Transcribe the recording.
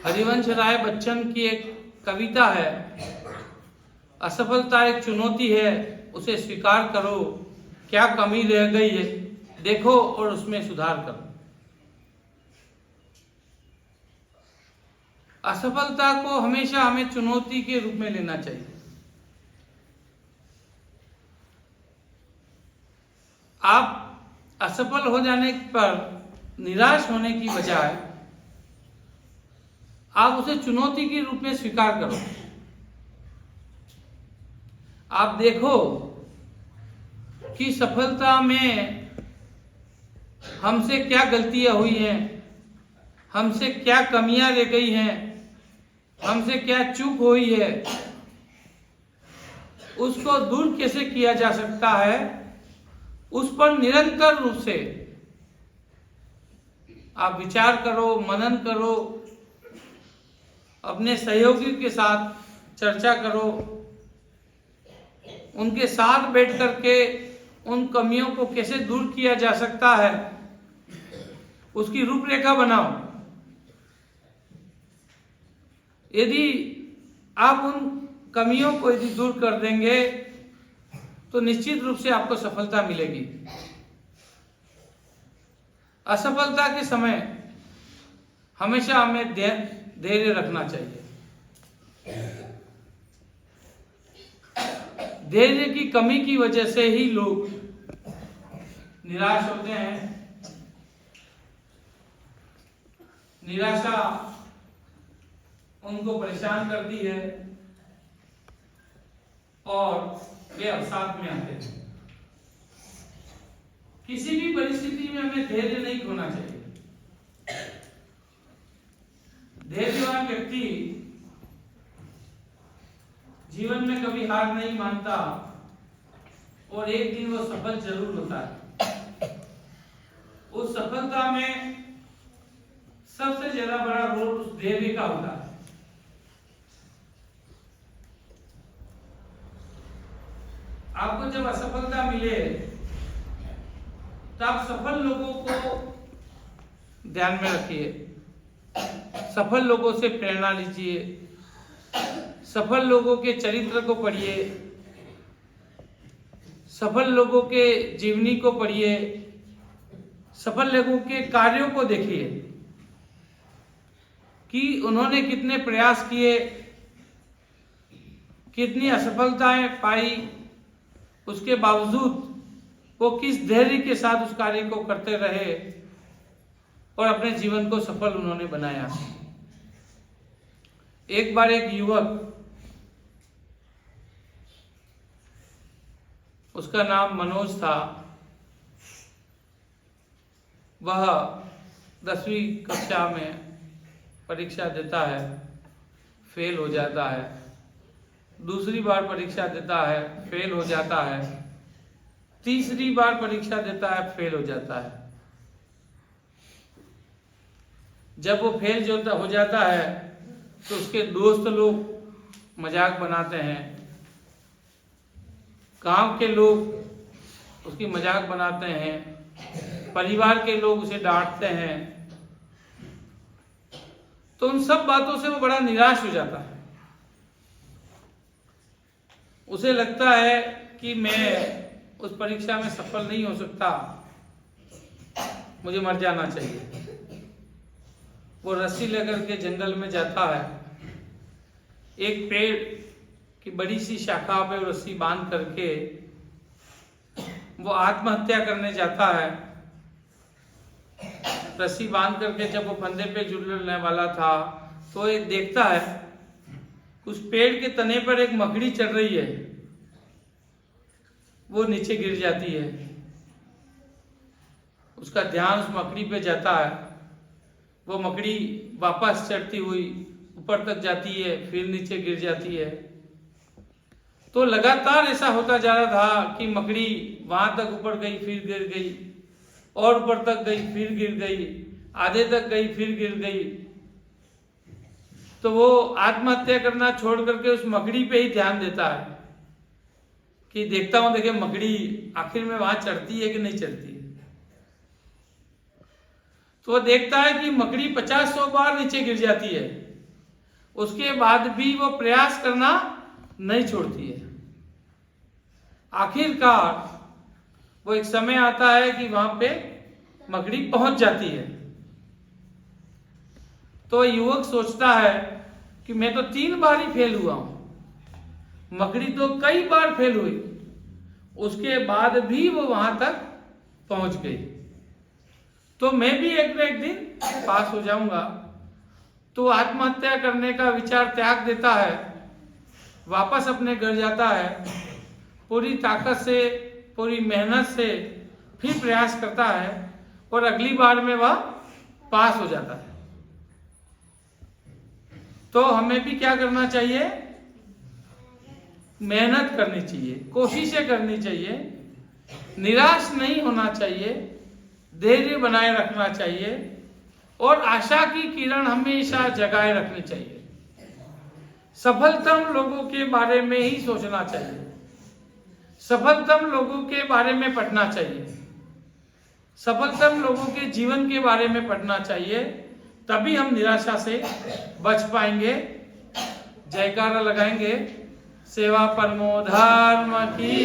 हरिवंश राय बच्चन की एक कविता है, असफलता एक चुनौती है, उसे स्वीकार करो, क्या कमी रह गई है देखो और उसमें सुधार करो। असफलता को हमेशा हमें चुनौती के रूप में लेना चाहिए। आप असफल हो जाने पर निराश होने की बजाय आप उसे चुनौती के रूप में स्वीकार करो। आप देखो कि सफलता में हमसे क्या गलतियां हुई हैं, हमसे क्या कमियां रह गई हैं, हमसे क्या चूक हुई है, उसको दूर कैसे किया जा सकता है, उस पर निरंतर रूप से आप विचार करो, मनन करो, अपने सहयोगी के साथ चर्चा करो, उनके साथ बैठ करके उन कमियों को कैसे दूर किया जा सकता है उसकी रूपरेखा बनाओ। यदि आप उन कमियों को यदि दूर कर देंगे तो निश्चित रूप से आपको सफलता मिलेगी। असफलता के समय हमेशा हमें धैर्य रखना चाहिए। धैर्य की कमी की वजह से ही लोग निराश होते हैं। निराशा उनको परेशान करती है और वे अवसाद में आते हैं। किसी भी परिस्थिति में हमें धैर्य नहीं खोना चाहिए। धैर्यवान व्यक्ति जीवन में कभी हार नहीं मानता और एक दिन वो सफल जरूर होता है। उस सफलता में सबसे ज्यादा बड़ा रोल उस धैर्य का होता है। आपको जब असफलता मिले तो आप सफल लोगों को ध्यान में रखिए, सफल लोगों से प्रेरणा लीजिए, सफल लोगों के चरित्र को पढ़िए, सफल लोगों के जीवनी को पढ़िए, सफल लोगों के कार्यों को देखिए कि उन्होंने कितने प्रयास किए, कितनी असफलताएं पाई, उसके बावजूद वो किस धैर्य के साथ उस कार्य को करते रहे और अपने जीवन को सफल उन्होंने बनाया। एक बार एक युवक, उसका नाम मनोज था, वह 10वीं कक्षा में परीक्षा देता है, फेल हो जाता है। दूसरी बार परीक्षा देता है, फेल हो जाता है। तीसरी बार परीक्षा देता है, फेल हो जाता है। जब वो फेल हो जाता है तो उसके दोस्त लोग मजाक बनाते हैं, गांव के लोग उसकी मजाक बनाते हैं, परिवार के लोग उसे डांटते हैं। तो उन सब बातों से वो बड़ा निराश हो जाता है। उसे लगता है कि मैं उस परीक्षा में सफल नहीं हो सकता, मुझे मर जाना चाहिए। वो रस्सी लेकर के जंगल में जाता है, एक पेड़ की बड़ी सी शाखा पे रस्सी बांध करके वो आत्महत्या करने जाता है। रस्सी बांध करके जब वो फंदे पे झूलने वाला था तो ये देखता है उस पेड़ के तने पर एक मकड़ी चढ़ रही है। वो नीचे गिर जाती है, उसका ध्यान उस मकड़ी पे जाता है। वो मकड़ी वापस चढ़ती हुई ऊपर तक जाती है, फिर नीचे गिर जाती है। तो लगातार ऐसा होता जा रहा था कि मकड़ी वहां तक ऊपर गई, फिर गिर गई, और ऊपर तक गई, फिर गिर गई, आधे तक गई, फिर गिर गई। तो वो आत्महत्या करना छोड़ करके उस मकड़ी पे ही ध्यान देता है कि देखता हूं, देखिए मकड़ी आखिर में वहां चढ़ती है कि नहीं चढ़ती है। तो वो देखता है कि मकड़ी 50-100 बार नीचे गिर जाती है, उसके बाद भी वो प्रयास करना नहीं छोड़ती है। आखिरकार वो एक समय आता है कि वहां पे मकड़ी पहुंच जाती है। तो युवक सोचता है कि मैं तो 3 बार ही फेल हुआ हूं, मकड़ी तो कई बार फेल हुई, उसके बाद भी वो वहां तक पहुंच गई, तो मैं भी एक न एक दिन पास हो जाऊंगा। तो आत्महत्या करने का विचार त्याग देता है, वापस अपने घर जाता है, पूरी ताकत से, पूरी मेहनत से फिर प्रयास करता है और अगली बार में वह पास हो जाता है। तो हमें भी क्या करना चाहिए? मेहनत करनी चाहिए, कोशिशें करनी चाहिए, निराश नहीं होना चाहिए, धैर्य बनाए रखना चाहिए और आशा की किरण हमेशा जगाए रखनी चाहिए। सफलतम लोगों के बारे में ही सोचना चाहिए, सफलतम लोगों के बारे में पढ़ना चाहिए, सफलतम लोगों के जीवन के बारे में पढ़ना चाहिए, तभी हम निराशा से बच पाएंगे। जयकारा लगाएंगे। सेवा परमो धर्म की।